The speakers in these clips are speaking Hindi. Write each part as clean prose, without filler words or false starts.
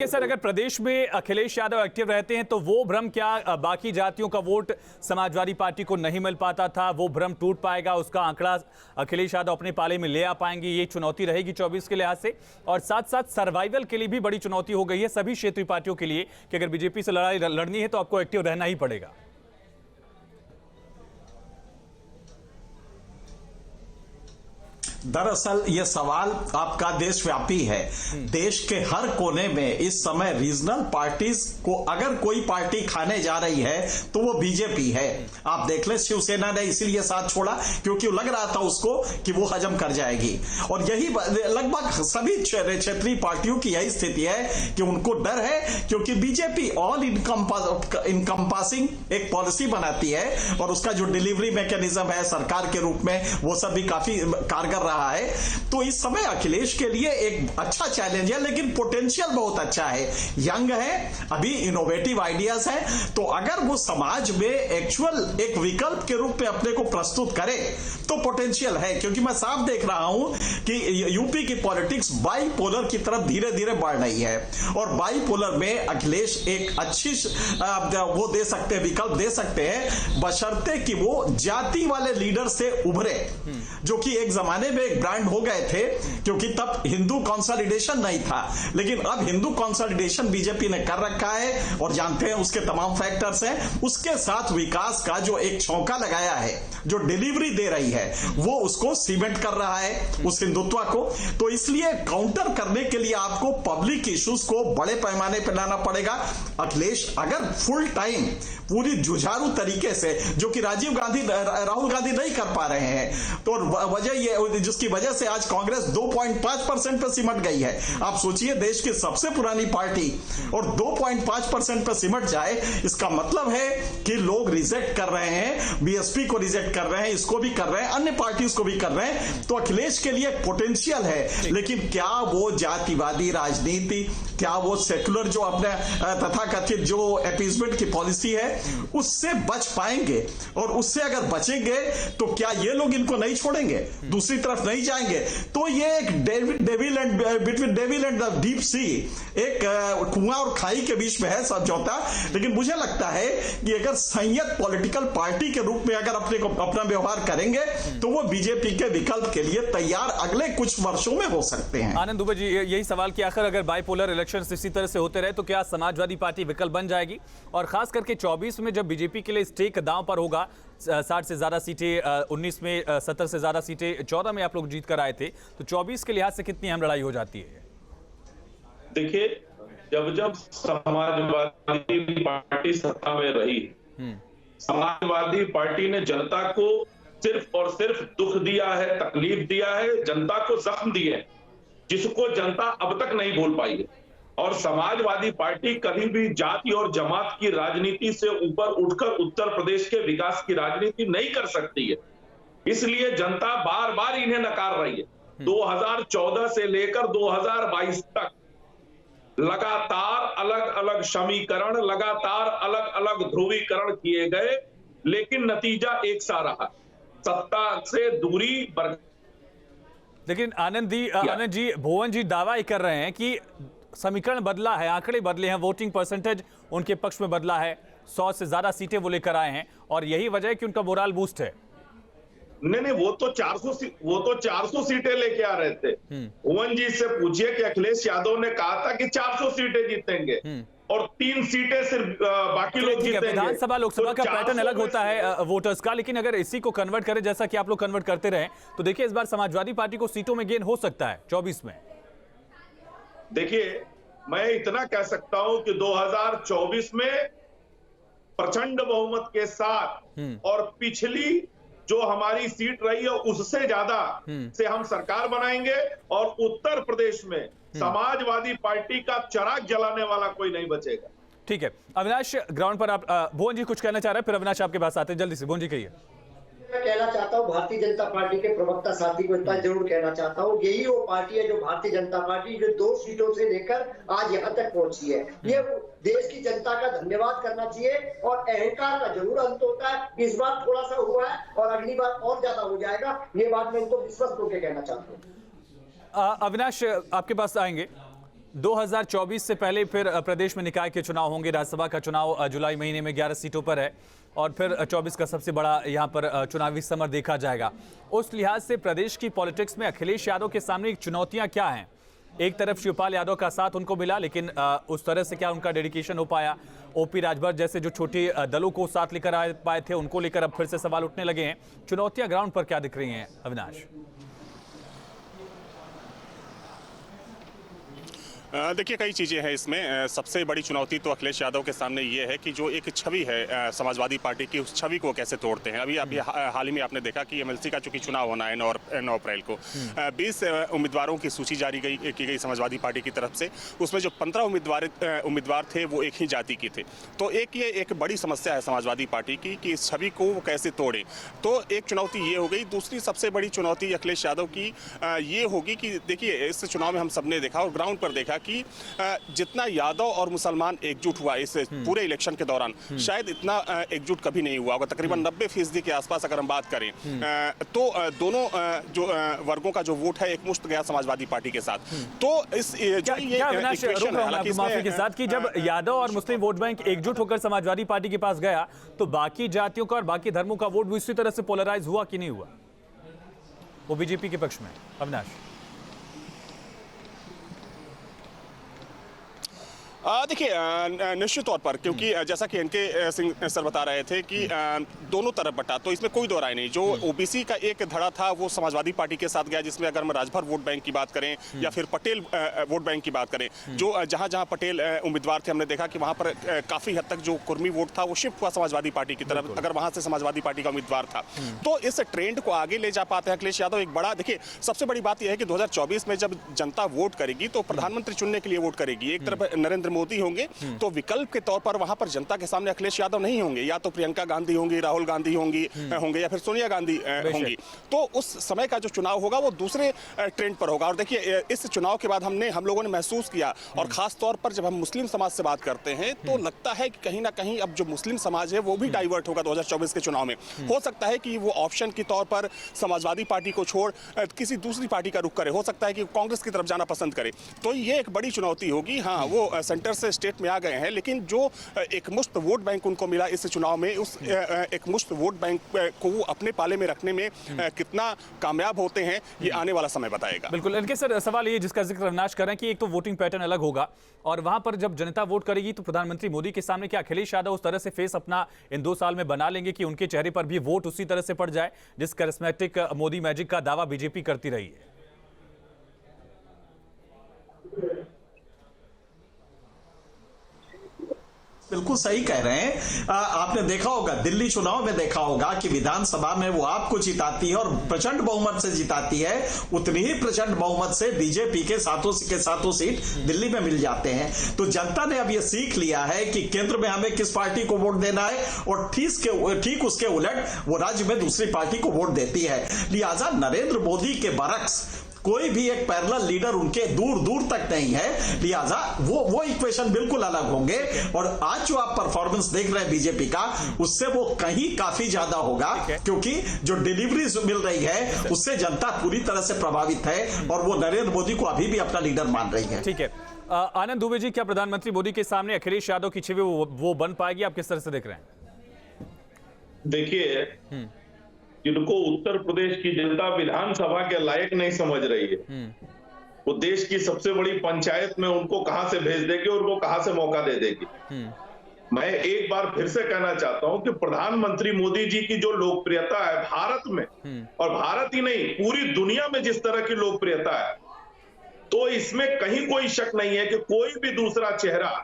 सर, अगर प्रदेश में अखिलेश यादव एक्टिव रहते हैं तो वो भ्रम क्या बाकी जातियों का वोट समाजवादी पार्टी को नहीं मिल पाता था, वो भ्रम टूट पाएगा, उसका आंकड़ा अखिलेश यादव अपने पाले में ले आ पाएंगे? ये चुनौती रहेगी 24 के लिहाज से, और साथ साथ सर्वाइवल के लिए भी बड़ी चुनौती हो गई है सभी क्षेत्रीय पार्टियों के लिए कि अगर बीजेपी से लड़ाई लड़नी है तो आपको एक्टिव रहना ही पड़ेगा। दरअसल ये सवाल आपका देशव्यापी है। देश के हर कोने में इस समय रीजनल पार्टीज को अगर कोई पार्टी खाने जा रही है तो वो बीजेपी है। आप देख लें, शिवसेना ने इसीलिए साथ छोड़ा क्योंकि लग रहा था उसको कि वो हजम कर जाएगी, और यही लगभग सभी क्षेत्रीय पार्टियों की यही स्थिति है कि उनको डर है क्योंकि बीजेपी ऑल इनकम्पासिंग एक पॉलिसी बनाती है और उसका जो डिलीवरी मैकेनिज्म है सरकार के रूप में वो सब भी काफी कारगर रहा है। तो इस समय अखिलेश के लिए एक अच्छा चैलेंज है, लेकिन पोटेंशियल बहुत अच्छा है, यंग है, अभी इनोवेटिव आइडियाज हैं। तो अगर वो समाज में एक्चुअल एक विकल्प के रूप में अपने को प्रस्तुत करे तो पोटेंशियल है, क्योंकि मैं साफ देख रहा हूं कि यूपी की पॉलिटिक्स बाईपोलर की तरफ धीरे धीरे बढ़ रही है, और बाईपोलर में अखिलेश एक अच्छी वो दे सकते हैं, विकल्प दे सकते हैं, बशर्ते कि वो जाति वाले लीडर से उभरे, जो कि एक जमाने में एक ब्रांड हो गए थे क्योंकि तब हिंदू कंसोलिडेशन नहीं था, लेकिन अब हिंदू कंसोलिडेशन बीजेपी ने कर रखा है और जानते हैं उसके तमाम फैक्टर्स हैं। उसके साथ विकास का जो एक छौंका लगाया है, जो डिलीवरी दे रही है, वो उसको सीमेंट कर रहा है उस हिंदुत्व को। तो इसलिए काउंटर करने के लिए आपको पब्लिक इश्यूज को बड़े पैमाने पर लाना पड़ेगा। अखिलेश अगर फुल टाइम पूरी जुझारू तरीके से, जो कि राजीव गांधी राहुल गांधी नहीं कर पा रहे हैं, तो वजह ये जिसकी वजह से आज कांग्रेस 2.5% पर सिमट गई है। आप सोचिए, देश की सबसे पुरानी पार्टी और 2.5% पर सिमट जाए, इसका मतलब है कि लोग रिजेक्ट कर रहे हैं, बीएसपी को रिजेक्ट कर रहे हैं, इसको भी कर रहे हैं, अन्य पार्टीज को भी कर रहे हैं। तो अखिलेश के लिए पोटेंशियल है, लेकिन क्या वो जातिवादी राजनीति, क्या वो सेक्युलर जो अपने तथाकथित जो अपीजमेंट की पॉलिसी है उससे बच पाएंगे? और उससे अगर बचेंगे तो क्या ये लोग इनको नहीं छोड़ेंगे, दूसरी तरफ नहीं जाएंगे? तो ये एक between devil and the deep sea, एक कुआं और खाई के बीच में है समझौता। लेकिन मुझे लगता है कि अगर संयत पॉलिटिकल पार्टी के रूप में अगर अपना व्यवहार करेंगे तो वो बीजेपी के विकल्प के लिए तैयार अगले कुछ वर्षों में हो सकते हैं। आनंद दुबे जी, यही सवाल कि आखिर अगर बाइपोलर इलेक्शन इसी तरह से होते रहे तो क्या समाजवादी पार्टी विकल्प बन जाएगी? और खास करके 24 में जब बीजेपी के लिए स्टेक दांव पर होगा, 60 से ज्यादा सीटें 19 में, 70 से ज्यादा सीटें 14 में आप लोग जीत कर आए थे, तो 24 के लिहाज से कितनी अहम लड़ाई हो जाती है? देखिए, जब समाजवादी पार्टी सत्ता में रही, समाजवादी पार्टी ने जनता को सिर्फ और सिर्फ दुख दिया है, तकलीफ दिया है, जनता को जख्म दिए, जिसको जनता अब तक नहीं भूल पाई है। और समाजवादी पार्टी कभी भी जाति और जमात की राजनीति से ऊपर उठकर उत्तर प्रदेश के विकास की राजनीति नहीं कर सकती है। इसलिए जनता बार बार इन्हें नकार रही है। 2014 से लेकर 2022 तक लगातार अलग अलग समीकरण, लगातार अलग अलग ध्रुवीकरण किए गए, लेकिन नतीजा एक सा रहा, सत्ता से दूरी बरकरार। लेकिन आनंद जी, भुवन जी दावा ही कर रहे हैं कि समीकरण बदला है, आंकड़े बदले हैं, वोटिंग परसेंटेज उनके पक्ष में बदला है, 100 से ज्यादा सीटें वो लेकर आए हैं, और यही वजह है कि उनका मोरल बूस्ट है। नहीं, वो तो 400 सीटें लेके आ रहे थे। भुवन जी से पूछिए कि अखिलेश यादव ने कहा था कि 400 सीटें जीतेंगे और 3 सीटें सिर्फ बाकी लोग जीतेंगे। विधानसभा लोकसभा का पैटर्न अलग होता है वोटर्स का, लेकिन अगर इसी को कन्वर्ट करें जैसा कि आप लोग कन्वर्ट करते रहे, तो देखिए इस बार समाजवादी पार्टी को सीटों में गेन हो सकता है 24 में। देखिए, मैं इतना कह सकता हूं कि 2024 में प्रचंड बहुमत के साथ और पिछली जो हमारी सीट रही है उससे ज्यादा से हम सरकार बनाएंगे, और उत्तर प्रदेश में समाजवादी पार्टी का चिराग जलाने वाला कोई नहीं बचेगा। ठीक है, अविनाश ग्राउंड पर आप, भुवन जी कुछ कहना चाह रहे हैं, फिर अविनाश आपके पास आते हैं जल्दी से। भुवन जी कहिए। मैं कहना चाहता हूँ, भारतीय जनता पार्टी के प्रवक्ता साथी को इतना जरूर कहना चाहता हूँ, यही वो पार्टी है जो भारतीय जनता पार्टी जो 2 सीटों से लेकर आज यहाँ तक पहुंची है। ये देश की जनता का धन्यवाद करना चाहिए, और अहंकार का जरूर अंत होता है। इस बार थोड़ा सा हुआ है और अगली बार और ज्यादा हो जाएगा, ये बात मैं इनको विश्वास करके कहना चाहता हूँ। अविनाश आपके पास आएंगे। 2024 से पहले फिर प्रदेश में निकाय के चुनाव होंगे। राज्यसभा का चुनाव जुलाई महीने में 11 सीटों पर है और फिर 24 का सबसे बड़ा यहाँ पर चुनावी समर देखा जाएगा। उस लिहाज से प्रदेश की पॉलिटिक्स में अखिलेश यादव के सामने चुनौतियाँ क्या हैं? एक तरफ शिवपाल यादव का साथ उनको मिला, लेकिन उस तरह से क्या उनका डेडिकेशन हो पाया? ओपी राजभर जैसे जो छोटे दलों को साथ लेकर आ पाए थे, उनको लेकर अब फिर से सवाल उठने लगे हैं। चुनौतियां ग्राउंड पर क्या दिख रही हैं, अविनाश? देखिए, कई चीज़ें हैं इसमें। सबसे बड़ी चुनौती तो अखिलेश यादव के सामने ये है कि जो एक छवि है समाजवादी पार्टी की, उस छवि को कैसे तोड़ते हैं। अभी हाल ही में आपने देखा कि एमएलसी का चूंकि चुनाव होना है 9 अप्रैल को, 20 उम्मीदवारों की सूची जारी की गई समाजवादी पार्टी की तरफ से। उसमें जो 15 उम्मीदवार थे वो एक ही जाति के थे। तो ये एक बड़ी समस्या है समाजवादी पार्टी की कि इस छवि को वो कैसे तोड़े। तो एक चुनौती ये हो गई। दूसरी सबसे बड़ी चुनौती अखिलेश यादव की ये होगी कि देखिए, इस चुनाव में हम सबने देखा और ग्राउंड पर देखा कि जितना यादव और मुसलमान एकजुट हुआ इस पूरे इलेक्शन के दौरान, शायद इतना एकजुट कभी नहीं हुआ होगा। तकरीबन 90% के आसपास अगर हम बात करें तो दोनों जो वर्गों का जो वोट है एकमुश्त गया समाजवादी पार्टी के साथ। तो इस जो ये इक्वेशन है, हालांकि माफी के साथ कि जब यादव और मुस्लिम वोट बैंक एकजुट होकर समाजवादी पार्टी के पास गया तो बाकी जातियों का और बाकी धर्मों का वोट भी इसी तरह से पोलराइज हुआ कि नहीं हुआ, वो बीजेपी के पक्ष में? अविनाश, देखिए, निश्चित तौर पर, क्योंकि जैसा कि एनके सिंह सर बता रहे थे कि दोनों तरफ बटा, तो इसमें कोई दो राय नहीं। जो ओबीसी का एक धड़ा था वो समाजवादी पार्टी के साथ गया, जिसमें अगर हम राजभर वोट बैंक की बात करें या फिर पटेल वोट बैंक की बात करें, जो जहां पटेल उम्मीदवार थे, हमने देखा कि वहां पर काफी हद तक जो कुर्मी वोट था वो शिफ्ट हुआ समाजवादी पार्टी की तरफ, अगर वहां से समाजवादी पार्टी का उम्मीदवार था। तो इस ट्रेंड को आगे ले जा पाते हैं अखिलेश यादव। एक बड़ा, देखिए, सबसे बड़ी बात यह है कि 2024 में जब जनता वोट करेगी तो प्रधानमंत्री चुनने के लिए वोट करेगी। एक तरफ नरेंद्र मोदी होंगे तो विकल्प के तौर पर वहां पर जनता के सामने अखिलेश यादव नहीं होंगे। या तो प्रियंका गांधी होंगी, राहुल गांधी होंगे या फिर सोनिया गांधी होंगी। तो उस समय का जो चुनाव होगा वो दूसरे ट्रेंड पर होगा। और देखिए, इस चुनाव के बाद हम लोगों ने महसूस किया, और खास तौर पर जब हम मुस्लिम समाज से बात करते हैं तो लगता है कि कहीं ना कहीं अब जो मुस्लिम समाज है वो भी डाइवर्ट होगा 2024 के चुनाव में। हो सकता है कि वो ऑप्शन के तौर पर समाजवादी पार्टी को छोड़ किसी दूसरी पार्टी का रुख करे, हो सकता है कि कांग्रेस की तरफ जाना पसंद करे। तो ये एक बड़ी चुनौती होगी। हाँ, वो सेंटर से स्टेट में आ गए हैं, लेकिन जो एक मुश्त वोट बैंक उनको मिला इस चुनाव में, उस एक मुश्त वोट बैंक को वो अपने पाले में रखने में कितना कामयाब होते हैं, ये आने वाला समय बताएगा। बिल्कुल। इनके सर, सवाल ये जिसका जिक्र अविनाश कर रहे हैं कि एक तो वोटिंग पैटर्न अलग होगा और वहां पर जब जनता वोट करेगी तो प्रधानमंत्री मोदी के सामने क्या अखिलेश यादव उस तरह से फेस अपना इन 2 साल में बना लेंगे कि उनके चेहरे पर भी वोट उसी तरह से पड़ जाए जिस करिश्मेटिक मोदी मैजिक का दावा बीजेपी करती रही है? बिल्कुल सही कह रहे हैं। आपने देखा होगा, दिल्ली चुनाव में देखा होगा कि विधानसभा में वो आपको जिताती है और प्रचंड बहुमत से जिताती है। उतनी ही प्रचंड बहुमत से बीजेपी के सातों सीट दिल्ली में मिल जाते हैं। तो जनता ने अब ये सीख लिया है कि केंद्र में हमें किस पार्टी को वोट देना है और ठीक उसके उलट वो राज्य में दूसरी पार्टी को वोट देती है। लिहाजा नरेंद्र मोदी के बरक्स कोई भी एक पैरेलल लीडर उनके दूर दूर तक नहीं है। लिहाजा वो इक्वेशन बिल्कुल अलग होंगे। और आज जो आप परफॉर्मेंस देख रहे हैं बीजेपी का, उससे वो कहीं काफी ज्यादा होगा, क्योंकि जो डिलीवरी मिल रही है उससे जनता पूरी तरह से प्रभावित है और वो नरेंद्र मोदी को अभी भी अपना लीडर मान रही है। ठीक है। आनंद दुबे जी, क्या प्रधानमंत्री मोदी के सामने अखिलेश यादव की छवि वो बन पाएगी? आप किस तरह से देख रहे हैं? देखिए, जिनको उत्तर प्रदेश की जनता विधानसभा के लायक नहीं समझ रही है, वो देश की सबसे बड़ी पंचायत में उनको कहां से भेज देगी और वो कहां से मौका दे देगी। मैं एक बार फिर से कहना चाहता हूं कि प्रधानमंत्री मोदी जी की जो लोकप्रियता है भारत में, और भारत ही नहीं पूरी दुनिया में जिस तरह की लोकप्रियता है, तो इसमें कहीं कोई शक नहीं है कि कोई भी दूसरा चेहरा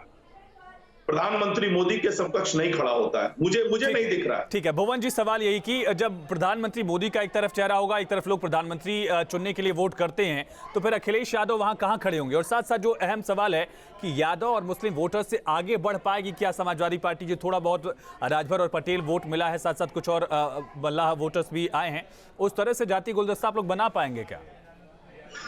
प्रधानमंत्री मोदी के समकक्ष नहीं खड़ा होता है। मुझे नहीं दिख रहा है। ठीक है भुवन जी, सवाल यही कि जब प्रधानमंत्री मोदी का एक तरफ चेहरा होगा, एक तरफ लोग प्रधानमंत्री चुनने के लिए वोट करते हैं, तो फिर अखिलेश यादव वहां कहां खड़े होंगे? और साथ साथ जो अहम सवाल है कि यादव और मुस्लिम वोटर्स से आगे बढ़ पाएगी क्या समाजवादी पार्टी? जो थोड़ा बहुत राजभर और पटेल वोट मिला है, साथ साथ कुछ और बल्लाह वोटर्स भी आए हैं, उस तरह से जाति गुलदस्ता आप लोग बना पाएंगे क्या?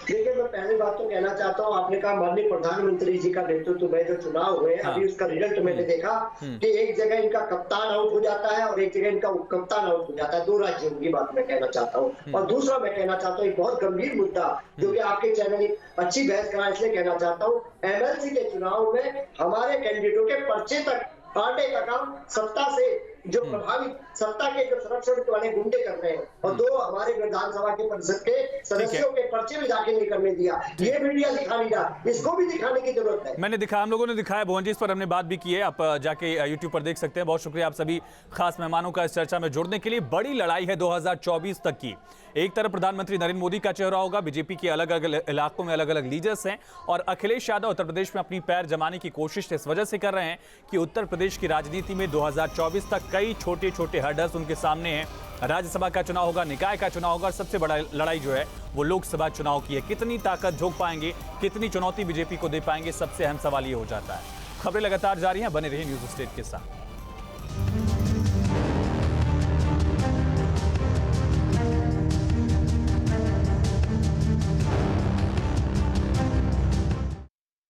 देखिए, मैं पहली बात तो कहना चाहता हूँ, आपने कहा माननीय प्रधानमंत्री जी का नेतृत्व में जो चुनाव हुए, अभी उसका रिजल्ट मैंने देखा कि एक जगह इनका कप्तान आउट हो जाता है और एक जगह इनका उप कप्तान आउट हो जाता है। 2 राज्यों की बात मैं कहना चाहता हूँ। और दूसरा मैं कहना चाहता हूँ एक बहुत गंभीर मुद्दा, जो कि आपके चैनल एक अच्छी बहस करा, इसलिए कहना चाहता हूँ, एमएलसी के चुनाव में हमारे कैंडिडेटों के पर्चे तक काटने का काम सत्ता से जो प्रभावित सत्ता के जो संरक्षण वाले गुंडे कर रहे हैं, और 2 हमारे विधानसभा के परिषद के सदस्यों के पर्चे में जाके नहीं करने दिया। ये मीडिया दिखा नहीं रहा, इसको भी दिखाने की जरूरत है। मैंने दिखाया, हम लोगों ने दिखाया भुवन जी, इस पर हमने बात भी की है, आप जाके यूट्यूब पर देख सकते हैं। बहुत शुक्रिया आप सभी खास मेहमानों का इस चर्चा में जुड़ने के लिए। बड़ी लड़ाई है 2024 तक की। एक तरफ प्रधानमंत्री नरेंद्र मोदी का चेहरा होगा, बीजेपी के अलग अलग इलाकों में अलग अलग लीडर्स हैं, और अखिलेश यादव उत्तर प्रदेश में अपनी पैर जमाने की कोशिश इस वजह से कर रहे हैं कि उत्तर प्रदेश की राजनीति में 2024 तक कई छोटे छोटे हर्डल्स उनके सामने हैं। राज्यसभा का चुनाव होगा, निकाय का चुनाव होगा, और सबसे बड़ा लड़ाई जो है वो लोकसभा चुनाव की है। कितनी ताकत झोंक पाएंगे, कितनी चुनौती बीजेपी को दे पाएंगे, सबसे अहम सवाल ये हो जाता है। खबरें लगातार जारी हैं, बने रहिए न्यूज़ स्टेट के साथ।